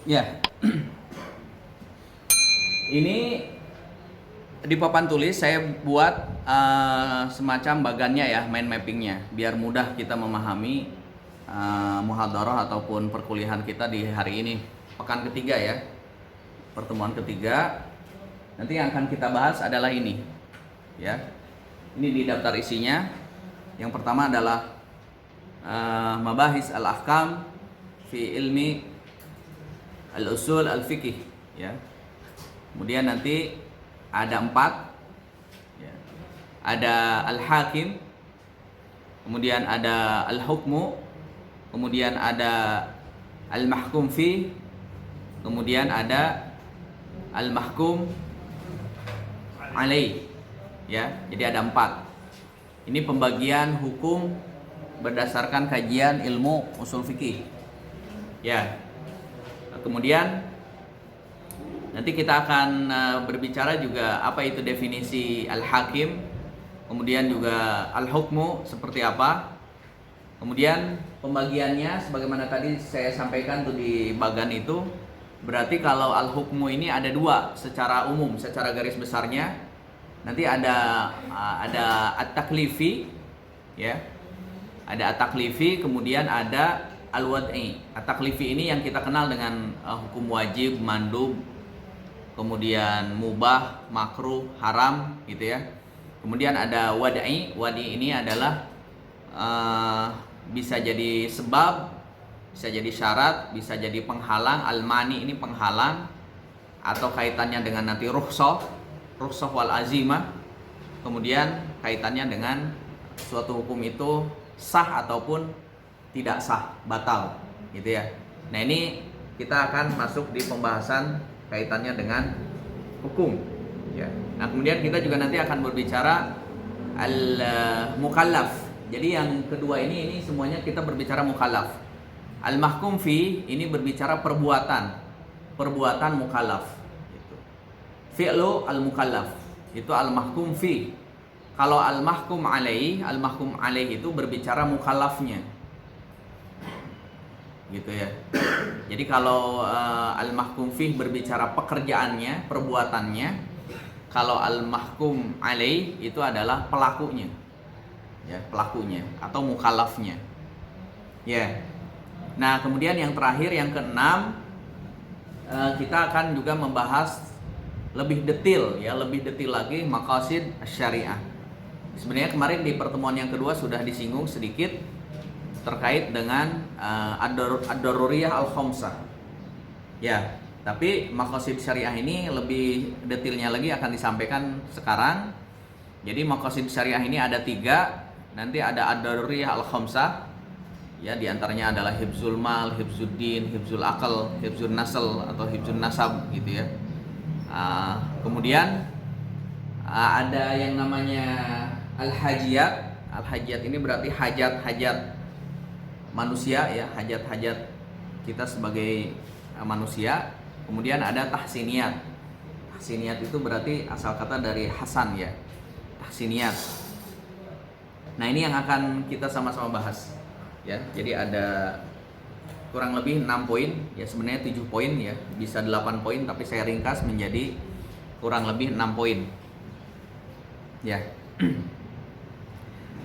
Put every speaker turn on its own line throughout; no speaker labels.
Ya, ini di papan tulis saya buat semacam bagannya ya, mind mappingnya, biar mudah kita memahami muhadharah ataupun perkuliahan kita di hari ini, pekan ketiga ya, pertemuan ketiga. Nanti yang akan kita bahas adalah ini, ya. Ini di daftar isinya. Yang pertama adalah mabahis al-ahkam fi ilmi al-usul al-fiqih, ya. Kemudian nanti ada 4, ya. Ada al-hakim, kemudian ada al-hukmu, kemudian ada al-mahkum fi, kemudian ada al-mahkum alaih, ya. Jadi ada 4. Ini pembagian hukum berdasarkan kajian ilmu usul fikih, ya. Kemudian nanti kita akan berbicara juga apa itu definisi al-hakim, kemudian juga al-hukmu seperti apa. Kemudian pembagiannya sebagaimana tadi saya sampaikan tuh di bagan itu, berarti kalau al-hukmu ini ada 2 secara umum, secara garis besarnya. Nanti ada at-taklifi, ya. Ada at-taklifi, kemudian ada al-wad'i. At-taklifi ini yang kita kenal dengan hukum wajib, mandub, kemudian mubah, makruh, haram, gitu ya. Kemudian ada wad'i. Wad'i ini adalah bisa jadi sebab, bisa jadi syarat, bisa jadi penghalang. Al-mani ini penghalang, atau kaitannya dengan nanti rukhsah wal azimah. Kemudian kaitannya dengan suatu hukum itu sah ataupun tidak sah, batal, gitu ya. Nah, ini kita akan masuk di pembahasan kaitannya dengan hukum, ya. Nah, kemudian kita juga nanti akan berbicara al-mukallaf. Jadi yang kedua ini semuanya kita berbicara mukallaf. Al-mahkum fi ini berbicara perbuatan mukallaf, gitu. Fi'lu al-mukallaf itu al-mahkum fi. Kalau al-mahkum alaih itu berbicara mukallafnya, gitu ya. Jadi kalau al-mahkum fi berbicara pekerjaannya, perbuatannya. Kalau al-mahkum alaih itu adalah pelakunya, ya, pelakunya atau mukallafnya, ya. Nah, kemudian yang terakhir, yang keenam, kita akan juga membahas lebih detail, ya, lebih detail lagi maqasid syariah. Sebenarnya kemarin di pertemuan yang kedua sudah disinggung sedikit terkait dengan ad-daruriyah al-khamsah, ya. Tapi maqasid syariah ini lebih detailnya lagi akan disampaikan sekarang. Jadi maqasid syariah ini ada 3. Nanti ada ad-daruriyah al-khamsah, ya, diantaranya adalah hifzul mal, hifzul din, hifzul akal, hifzul nasl atau hifzul nasab, gitu ya. Kemudian ada yang namanya al-hajiyat. Al-hajiyat ini berarti hajat-hajat manusia, ya, hajat-hajat kita sebagai manusia. Kemudian ada tahsiniyat. Tahsiniyat itu berarti asal kata dari hasan, ya, tahsiniyat. Nah, ini yang akan kita sama-sama bahas, ya. Jadi ada kurang lebih 6 poin, ya, sebenarnya 7 poin, ya, bisa 8 poin, tapi saya ringkas menjadi kurang lebih 6 poin, ya.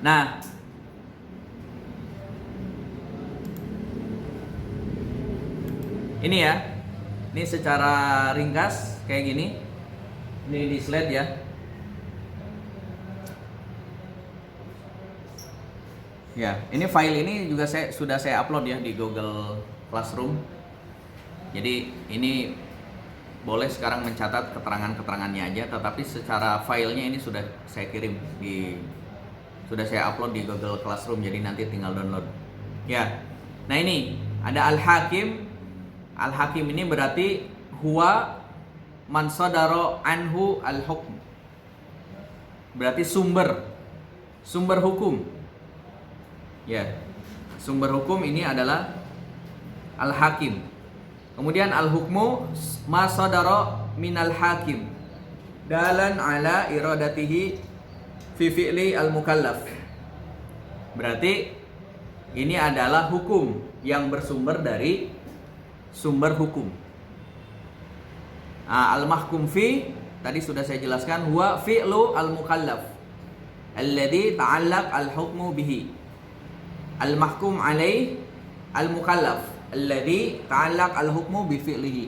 Nah, ini ya, ini secara ringkas kayak gini. Ini di slide, ya. Ya, ini file ini juga sudah saya upload, ya, di Google Classroom. Jadi ini boleh sekarang mencatat keterangan-keterangannya aja, tetapi secara filenya ini sudah saya kirim sudah saya upload di Google Classroom. Jadi nanti tinggal download, ya. Nah, ini ada al-hakim. Al-hakim ini berarti huwa man sadara anhu al-hukm. Berarti sumber hukum. Ya, sumber hukum ini adalah al-hakim. Kemudian al-hukmu ma sadara minal hakim dalan ala iradatihi fi fi'li al-mukallaf. Berarti ini adalah hukum yang bersumber dari sumber hukum, Al-mahkum fi tadi sudah saya jelaskan, huwa fi'lu al-mukallaf alladhi ta'allaq al-hukmu bihi. Al-mahkum alaih al-mukallaf alladhi ta'allaq al-hukmu bi fi'lihi.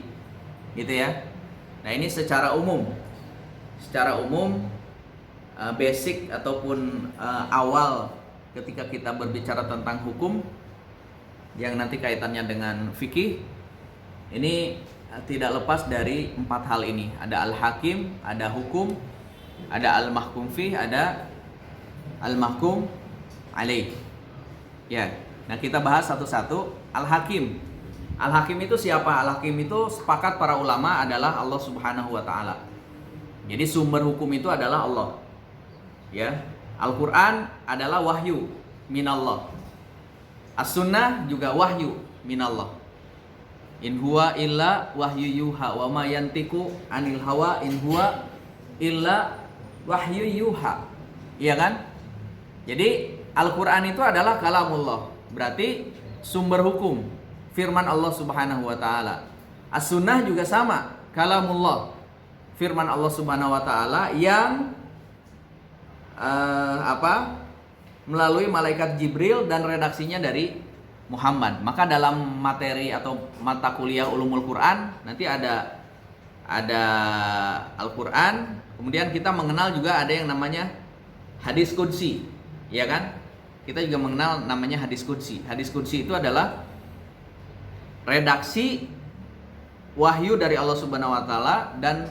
Gitu ya. Nah, ini secara umum. Secara umum basic ataupun awal ketika kita berbicara tentang hukum yang nanti kaitannya dengan fikih, ini tidak lepas dari 4 hal ini. Ada al-hakim, ada hukum, ada al-mahkum fi, ada al-mahkum alaih. Ya. Nah, kita bahas satu-satu. Al-hakim. Al-hakim itu siapa? Al-hakim itu sepakat para ulama adalah Allah Subhanahu wa taala. Jadi sumber hukum itu adalah Allah. Ya. Al-Qur'an adalah wahyu minallah. As-sunnah juga wahyu minallah. In huwa illa wahyu yuha wa ma yantiku anil hawa in huwa illa wahyu yuha. Iya kan? Jadi Al-Qur'an itu adalah kalamullah. Berarti sumber hukum, firman Allah Subhanahu wa taala. As-sunnah juga sama, kalamullah. Firman Allah Subhanahu wa taala yang melalui malaikat Jibril dan redaksinya dari Muhammad. Maka dalam materi atau mata kuliah ulumul Quran nanti ada Al-Quran, kemudian kita mengenal juga ada yang namanya hadis qudsi, ya kan? Kita juga mengenal namanya hadis qudsi. Hadis qudsi itu adalah redaksi wahyu dari Allah Subhanahu wa taala, dan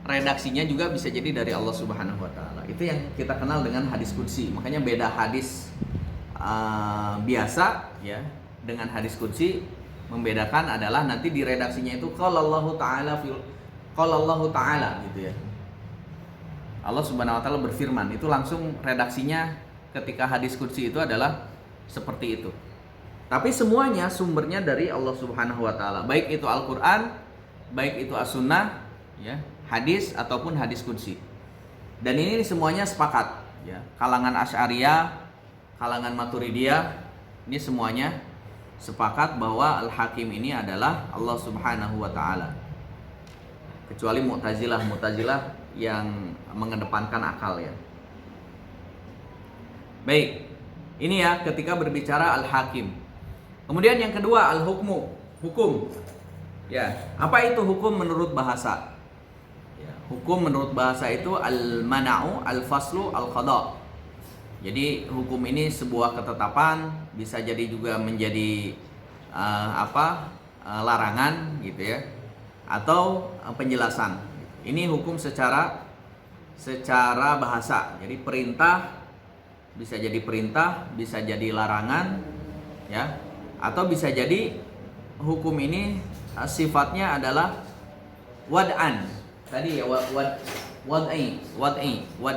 redaksinya juga bisa jadi dari Allah Subhanahu wa taala. Itu yang kita kenal dengan hadis qudsi. Makanya beda hadis biasa ya dengan hadis qudsi, membedakan adalah nanti di redaksinya itu qallallahu ta'ala gitu ya. Allah Subhanahu wa taala berfirman, itu langsung redaksinya ketika hadis qudsi itu adalah seperti itu. Tapi semuanya sumbernya dari Allah Subhanahu wa taala, baik itu Al-Qur'an, baik itu As-Sunnah ya, hadis ataupun hadis qudsi. Dan ini semuanya sepakat ya. Kalangan Asy'ariyah, kalangan Maturidiyah, ini semuanya sepakat bahwa Al-Hakim ini adalah Allah Subhanahu wa taala. Kecuali Mu'tazilah yang mengedepankan akal ya. Baik. Ini ya ketika berbicara Al-Hakim. Kemudian yang kedua Al-Hukmu, hukum. Ya, apa itu hukum menurut bahasa? Ya, hukum menurut bahasa itu al-mana'u, al-faslu, al-qada'. Jadi hukum ini sebuah ketetapan, bisa jadi juga menjadi larangan gitu ya, atau penjelasan. Ini hukum secara bahasa. Jadi perintah bisa jadi perintah, bisa jadi larangan ya, atau bisa jadi hukum ini sifatnya adalah wad'an. Tadi ya wad'i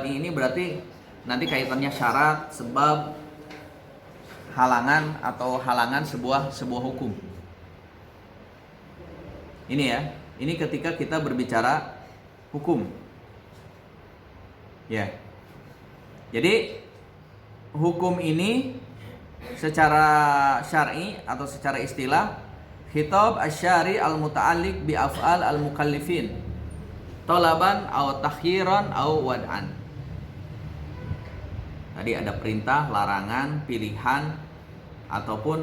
ini berarti nanti kaitannya syarat, sebab, halangan atau halangan sebuah hukum. Ini ya, ini ketika kita berbicara hukum. Ya. Jadi hukum ini secara syar'i atau secara istilah khitab asy-syari' al-muta'alliq bi af'al al-mukallifin talaban aw takhyiran aw wad'an. Tadi ada perintah, larangan, pilihan, ataupun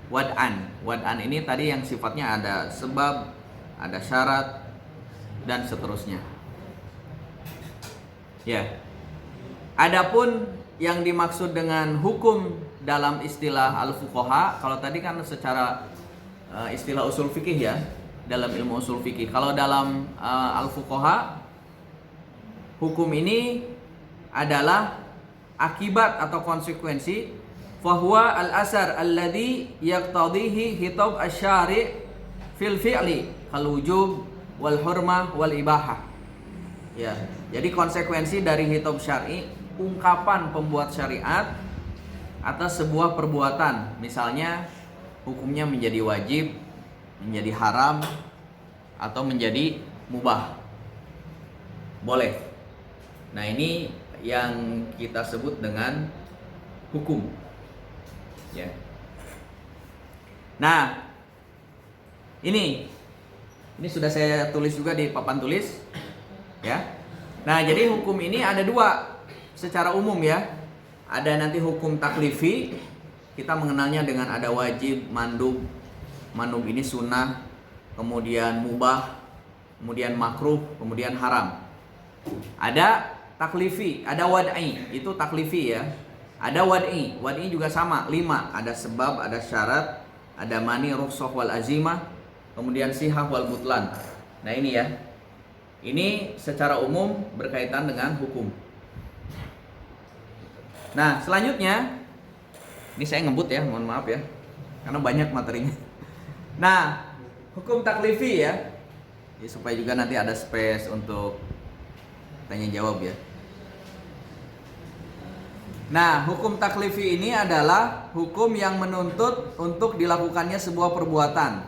wad'an. Wad'an ini tadi yang sifatnya ada sebab, ada syarat, dan seterusnya. Ya. Adapun yang dimaksud dengan hukum dalam istilah al-fuqaha, kalau tadi kan secara istilah usul fikih ya, dalam ilmu usul fikih. Kalau dalam al-fuqaha, hukum ini adalah akibat atau konsekuensi, fahuwa al-asar alladhi yaqtadihi hitab asy-syari' fil fi'li kal wujub wal hurmah wal ibahah. Ya, jadi konsekuensi dari hitab syar'i, ungkapan pembuat syariat atas sebuah perbuatan, misalnya hukumnya menjadi wajib, menjadi haram, atau menjadi mubah. Boleh. Nah, ini yang kita sebut dengan hukum. Ya. Nah, ini Ini sudah saya tulis juga di papan tulis, ya. Nah, jadi hukum ini ada dua secara umum ya. Ada nanti hukum taklifi, kita mengenalnya dengan ada wajib, mandub. Mandub ini sunnah, kemudian mubah, kemudian makruh, kemudian haram. Ada taklifi, ada wad'i, itu taklifi ya. Ada wad'i, wad'i juga sama, 5. Ada sebab, ada syarat, ada mani, rukhsah wal azimah, kemudian sihah wal butlan. Nah ini ya. Ini secara umum berkaitan dengan hukum. Nah selanjutnya, ini saya ngebut ya, mohon maaf ya, karena banyak materinya. Nah, hukum taklifi ya, supaya juga nanti ada space untuk tanya jawab ya. Nah, hukum taklifi ini adalah hukum yang menuntut untuk dilakukannya sebuah perbuatan.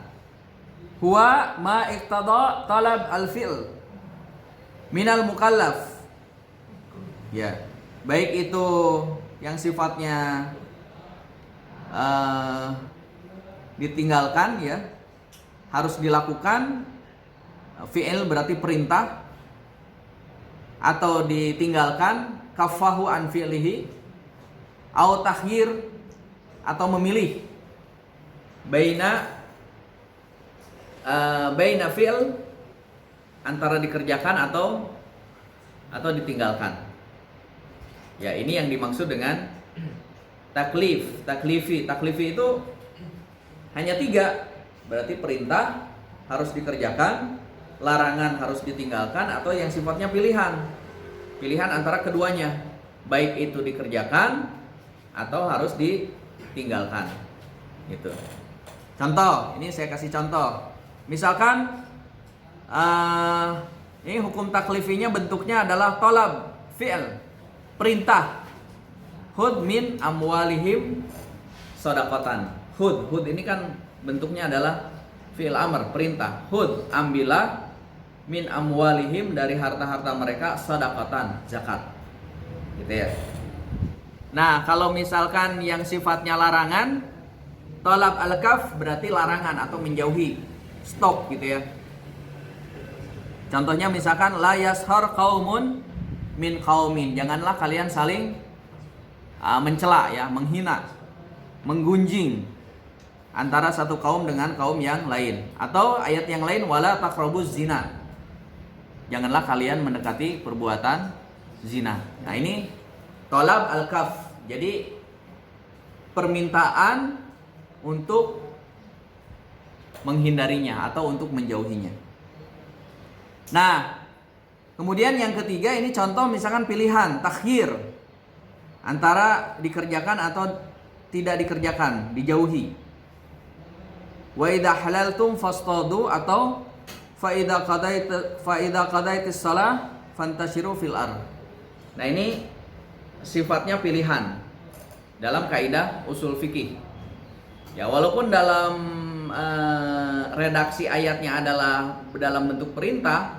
Huwa ma iqtada talab al-fi'l minal mukallaf. Ya, baik itu yang sifatnya ditinggalkan ya, harus dilakukan, fi'il berarti perintah, atau ditinggalkan, kafahu an fi'lihi, au takhyir, atau memilih baina fi'il, antara dikerjakan atau ditinggalkan. Ya, ini yang dimaksud dengan taklifi. Taklifi itu hanya 3, berarti perintah harus dikerjakan, larangan harus ditinggalkan, atau yang sifatnya pilihan antara keduanya, baik itu dikerjakan atau harus ditinggalkan gitu. Contoh, ini saya kasih contoh. Misalkan ini hukum taklifinya bentuknya adalah tolab fi'il, perintah. Hud min amwalihim shadaqatan. Hud ini kan bentuknya adalah fi'il amr, perintah. Hud, ambillah min amwalihim, dari harta-harta mereka, shadaqatan, zakat. Gitu ya. Nah, kalau misalkan yang sifatnya larangan, tolab al-kaf berarti larangan atau menjauhi, stop gitu ya. Contohnya misalkan la yashar qaumun min qaumin, janganlah kalian saling mencela ya, menghina, menggunjing antara satu kaum dengan kaum yang lain. Atau ayat yang lain, wala taqrabuz zina, janganlah kalian mendekati perbuatan zina. Nah ini tolab al-kaf, jadi permintaan untuk menghindarinya atau untuk menjauhinya. Nah kemudian yang ketiga, ini contoh misalkan pilihan, takhyir, antara dikerjakan atau tidak dikerjakan, dijauhi. Wa idza halaltum fastadu, atau fa idza qadaitis shalah fantashiru fil ard. Nah ini sifatnya pilihan dalam kaidah usul fikih. Ya, walaupun dalam redaksi ayatnya adalah dalam bentuk perintah,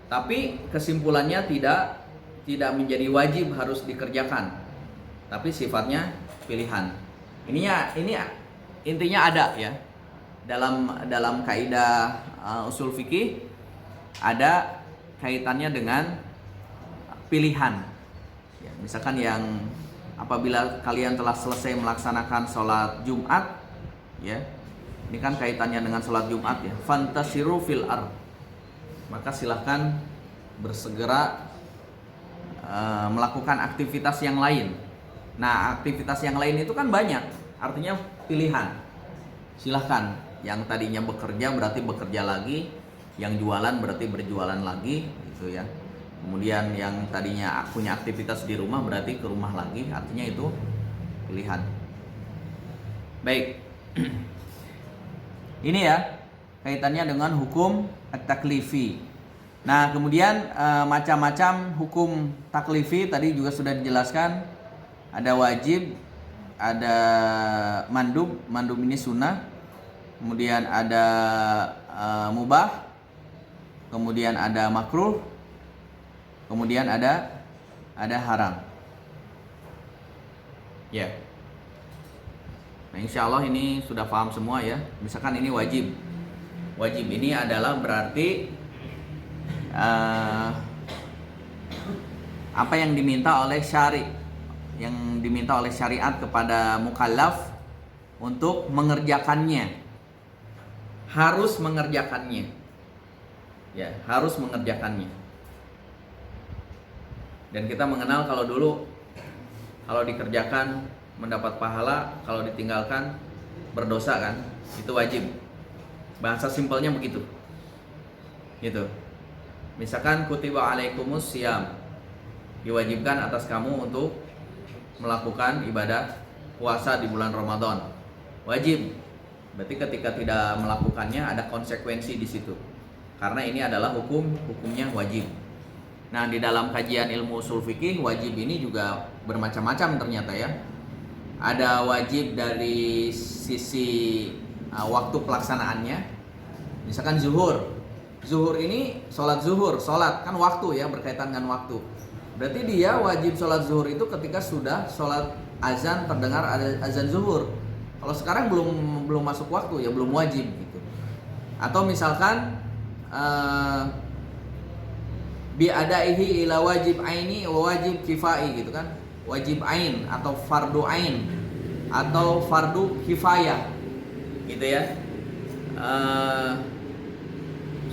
tapi kesimpulannya tidak menjadi wajib harus dikerjakan, tapi sifatnya pilihan. Ini intinya ada ya dalam kaidah usul fikih, ada kaitannya dengan pilihan. Ya, misalkan yang apabila kalian telah selesai melaksanakan sholat Jumat, ya, ini kan kaitannya dengan sholat Jumat ya. Fantasiru fil ard, maka silahkan bersegera melakukan aktivitas yang lain. Nah, aktivitas yang lain itu kan banyak, artinya pilihan. Silahkan, yang tadinya bekerja berarti bekerja lagi, yang jualan berarti berjualan lagi, gitu ya. Kemudian yang tadinya punya aktivitas di rumah berarti ke rumah lagi, artinya itu pilihan. Baik. Ini ya kaitannya dengan hukum at-taklifi. Nah, kemudian macam-macam hukum taklifi tadi juga sudah dijelaskan. Ada wajib, ada mandub, mandub ini sunnah. Kemudian ada mubah. Kemudian ada makruh. Kemudian ada haram. Ya. Nah, insya Allah ini sudah paham semua ya. Misalkan ini wajib. Wajib ini adalah berarti apa yang diminta oleh syariat kepada mukallaf untuk mengerjakannya, harus mengerjakannya, ya harus mengerjakannya. Dan kita mengenal kalau dulu kalau dikerjakan mendapat pahala, kalau ditinggalkan berdosa kan, itu wajib. Bahasa simpelnya begitu, gitu. Misalkan kutiba alaikumus syiyam, diwajibkan atas kamu untuk melakukan ibadah puasa di bulan Ramadan, wajib. Berarti ketika tidak melakukannya ada konsekuensi di situ, karena ini adalah hukumnya wajib. Nah, di dalam kajian ilmu usul fikih, wajib ini juga bermacam-macam ternyata ya. Ada wajib dari sisi waktu pelaksanaannya. Misalkan zuhur ini sholat zuhur, sholat kan waktu ya, berkaitan dengan waktu. Berarti dia wajib sholat zuhur itu ketika sudah sholat azan, terdengar ada azan zuhur. Kalau sekarang belum masuk waktu ya belum wajib gitu. Atau misalkan biadaihi ila wajib aini wa wajib kifai gitu kan, wajib ain atau fardu ain atau fardu kifayah gitu ya.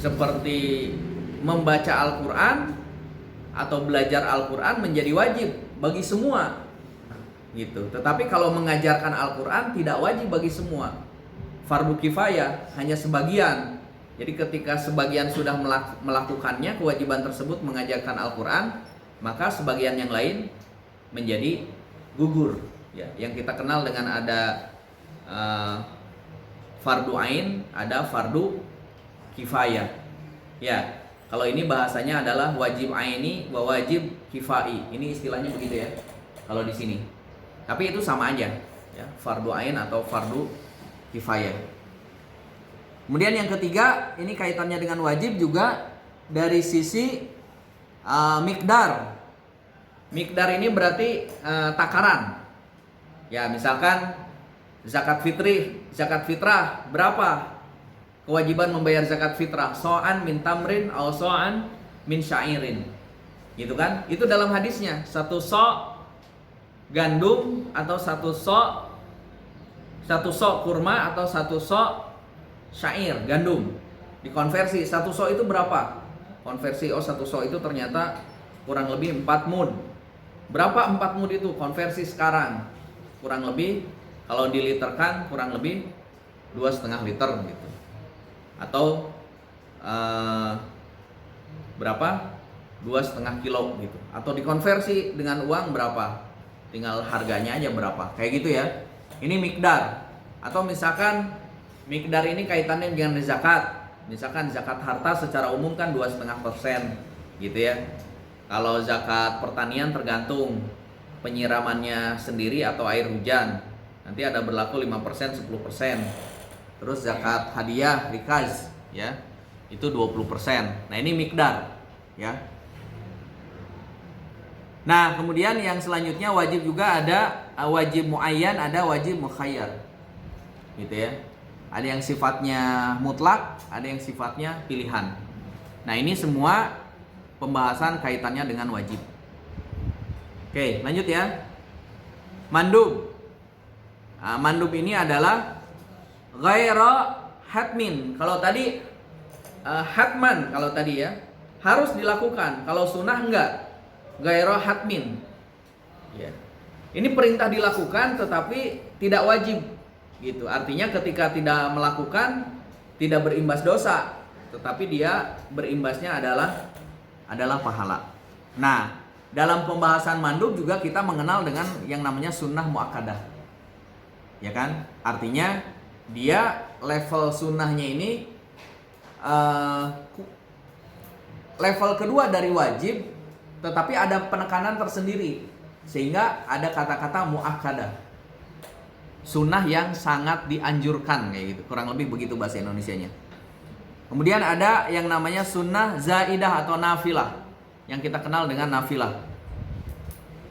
Seperti membaca Al-Quran atau belajar Al-Quran menjadi wajib bagi semua gitu. Tetapi kalau mengajarkan Al-Quran tidak wajib bagi semua, fardu kifayah, hanya sebagian. Jadi ketika sebagian sudah melakukannya, kewajiban tersebut mengajarkan Al-Quran, maka sebagian yang lain menjadi gugur ya. Yang kita kenal dengan ada fardu ain, ada fardu kifayah ya. Kalau ini bahasanya adalah wajib aini wa wajib kifai. Ini istilahnya begitu ya kalau di sini. Tapi itu sama aja ya, fardu ain atau fardu kifayah. Kemudian yang ketiga, ini kaitannya dengan wajib juga dari sisi mikdar. Mikdar ini berarti takaran. Ya, misalkan zakat fitrah berapa? Kewajiban membayar zakat fitrah, so'an min tamrin atau so'an min syairin. Gitu kan? Itu dalam hadisnya, satu so' gandum atau satu so' kurma atau satu so' syair gandum. Dikonversi satu so' itu berapa? Konversi satu so' itu ternyata kurang lebih 4 mud. Berapa 4 mud itu? Konversi sekarang kurang lebih kalau diliterkan kurang lebih 2,5 liter gitu. Atau berapa? 2,5 kilo gitu. Atau dikonversi dengan uang berapa? Tinggal harganya aja berapa. Kayak gitu ya. Ini mikdar. Atau misalkan mikdar ini kaitannya dengan zakat. Misalkan zakat harta secara umum kan 2,5% gitu ya. Kalau zakat pertanian tergantung penyiramannya sendiri atau air hujan. Nanti ada berlaku 5%, 10%. Terus zakat hadiah rikaz ya, itu 20%. Nah, ini mikdar ya. Nah, kemudian yang selanjutnya wajib juga ada wajib muayyan, ada wajib mukhayyar. Gitu ya. Ada yang sifatnya mutlak, ada yang sifatnya pilihan. Nah, ini semua pembahasan kaitannya dengan wajib. Oke, lanjut ya. Mandub. Nah, mandub ini adalah ghaira hatmin. Kalau tadi hatman, kalau tadi ya harus dilakukan. Kalau sunnah enggak, ghaira hatmin ya. Ini perintah dilakukan tetapi tidak wajib gitu. Artinya ketika tidak melakukan tidak berimbas dosa, tetapi dia berimbasnya adalah pahala. Nah, dalam pembahasan mandub juga kita mengenal dengan yang namanya sunnah muakkadah ya kan. Artinya dia level sunnahnya ini level kedua dari wajib, tetapi ada penekanan tersendiri sehingga ada kata-kata muakkadah, sunnah yang sangat dianjurkan kayak gitu, kurang lebih begitu bahasa Indonesianya. Kemudian ada yang namanya sunnah zaidah atau nafilah, yang kita kenal dengan nafilah.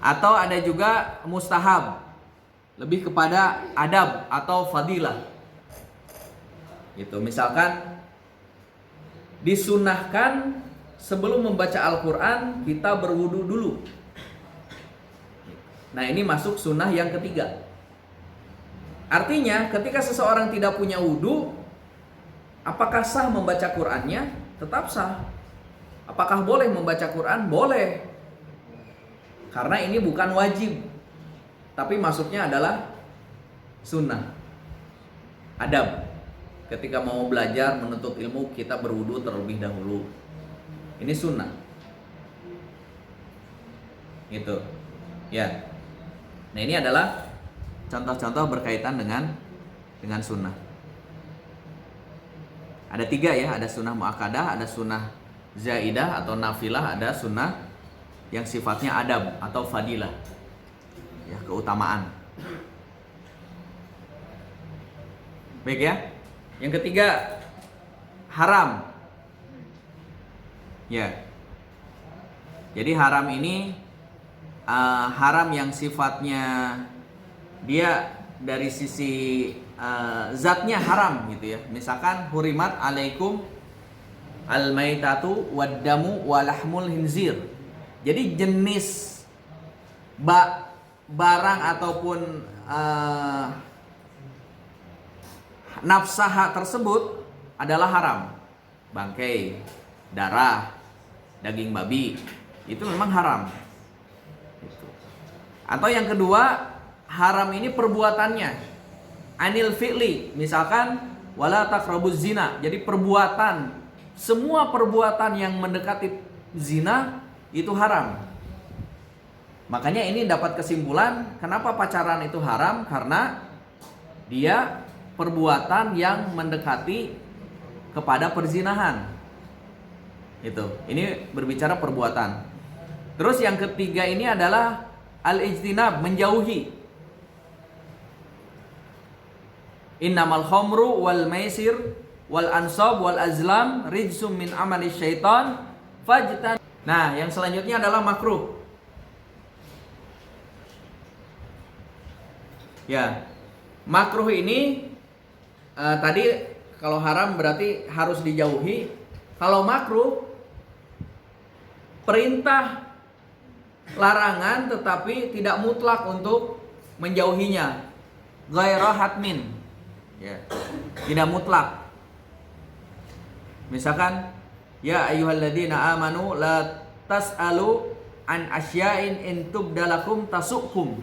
Atau ada juga mustahab, lebih kepada adab atau fadilah. Gitu. Misalkan disunahkan sebelum membaca Al-Quran kita berwudu dulu. Nah, ini masuk sunnah yang ketiga. Artinya ketika seseorang tidak punya wudu, apakah sah membaca Qur'annya? Tetap sah. Apakah boleh membaca Quran? Boleh. Karena ini bukan wajib, tapi masuknya adalah sunnah. Adab. Ketika mau belajar menuntut ilmu, kita berwudu terlebih dahulu. Ini sunnah. Gitu. Ya. Nah, ini adalah contoh-contoh berkaitan dengan sunnah. Ada 3 ya, ada sunnah muakkadah, ada sunnah zaidah atau nafilah, ada sunnah yang sifatnya adab atau fadilah, ya, keutamaan. Baik ya. Yang ketiga, haram. Ya. Jadi haram ini haram yang sifatnya dia dari sisi zatnya haram gitu ya. Misalkan hurimat alaikum al-maitatu wad-damu walahmul hinzir. Jadi jenis barang ataupun nafsah tersebut adalah haram. Bangkai, darah, daging babi, itu memang haram. Atau yang kedua, haram ini perbuatannya. Anil fi'li, misalkan wala taqrabuz zina. Jadi perbuatan, semua perbuatan yang mendekati zina itu haram. Makanya ini dapat kesimpulan kenapa pacaran itu haram, karena dia perbuatan yang mendekati kepada perzinahan. Itu. Ini berbicara perbuatan. Terus yang ketiga ini adalah al-ijtinab, menjauhi. Innamal khamru wal maisir wal ansab wal azlam rijsum min amali syaitan fajtan. Nah, yang selanjutnya adalah makruh. Ya. Makruh ini tadi kalau haram berarti harus dijauhi. Kalau makruh, perintah larangan tetapi tidak mutlak untuk menjauhinya. Ghaira hatmin. Ya. Tidak mutlak. Misalkan, ya ayyuhalladzina amanu la tas'alu an asya'in in tubdalakum tasukkum.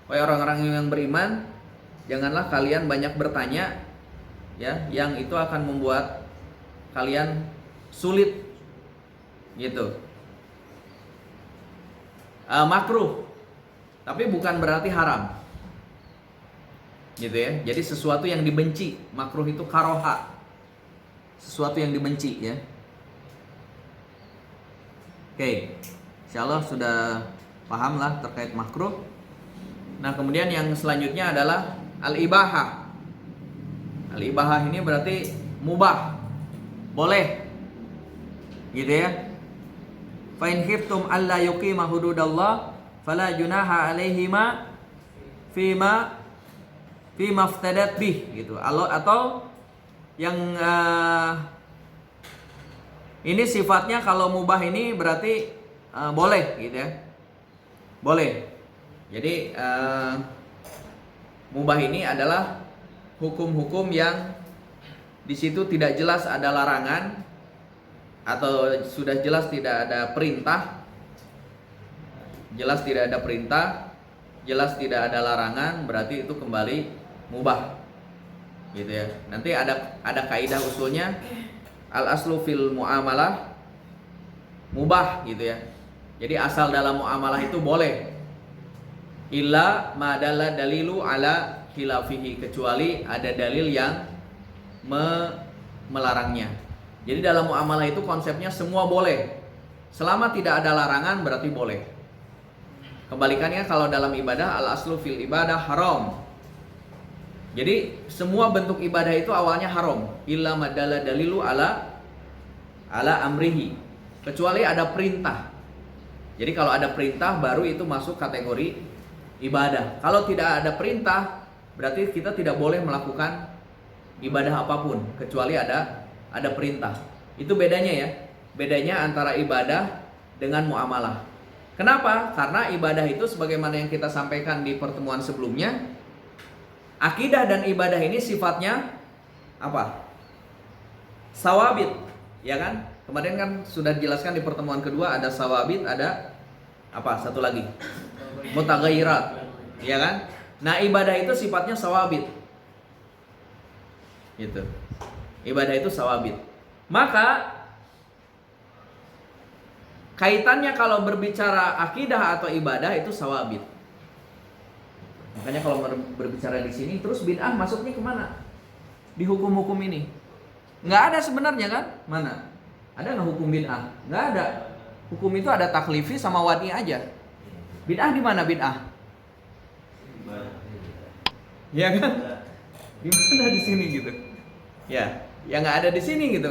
Wahai orang-orang yang beriman, janganlah kalian banyak bertanya, ya, yang itu akan membuat kalian sulit, gitu. Makruh, tapi bukan berarti haram, gitu ya. Jadi sesuatu yang dibenci, makruh itu karoha, sesuatu yang dibenci, ya. Oke, insyaallah sudah paham lah terkait makruh. Nah, kemudian yang selanjutnya adalah al-ibahah. Al-ibahah ini berarti mubah, boleh, gitu ya. Fa in khiftum alla yuqima hududallah fala junaha alaihima fima iftadat bih, gitu. Atau yang ini sifatnya kalau mubah ini berarti boleh, gitu ya. Boleh. Jadi mubah ini adalah hukum-hukum yang di situ tidak jelas ada larangan atau sudah jelas tidak ada perintah, jelas tidak ada perintah, jelas tidak ada larangan, berarti itu kembali mubah, gitu ya. Nanti ada kaidah usulnya, al aslu fil muamalah mubah, gitu ya. Jadi asal dalam muamalah itu boleh. Illa madalla dalilu ala khilafihi, kecuali ada dalil yang melarangnya. Jadi dalam muamalah itu konsepnya semua boleh. Selama tidak ada larangan berarti boleh. Kebalikannya kalau dalam ibadah, al aslu fil ibadah haram. Jadi semua bentuk ibadah itu awalnya haram. Illa madalla dalilu ala amrihi, kecuali ada perintah. Jadi kalau ada perintah baru itu masuk kategori ibadah. Kalau tidak ada perintah, berarti kita tidak boleh melakukan ibadah apapun kecuali ada perintah. Itu bedanya ya. Bedanya antara ibadah dengan muamalah. Kenapa? Karena ibadah itu sebagaimana yang kita sampaikan di pertemuan sebelumnya, akidah dan ibadah ini sifatnya apa? Sawabit, ya kan? Kemarin kan sudah dijelaskan di pertemuan kedua, ada sawabit, ada apa? Satu lagi, mutaghayyirat, ya kan? Nah, ibadah itu sifatnya sawabit. Gitu. Ibadah itu sawabit. Maka kaitannya kalau berbicara akidah atau ibadah itu sawabit. Makanya kalau berbicara di sini terus bid'ah masuknya kemana? Di hukum-hukum ini. Nggak ada sebenarnya kan? Mana? Ada nggak hukum bid'ah? Nggak ada. Hukum itu ada taklifi sama wadi aja. Bid'ah di mana bid'ah? Ya kan? Di mana di sini gitu? Ya, yang nggak ada di sini gitu.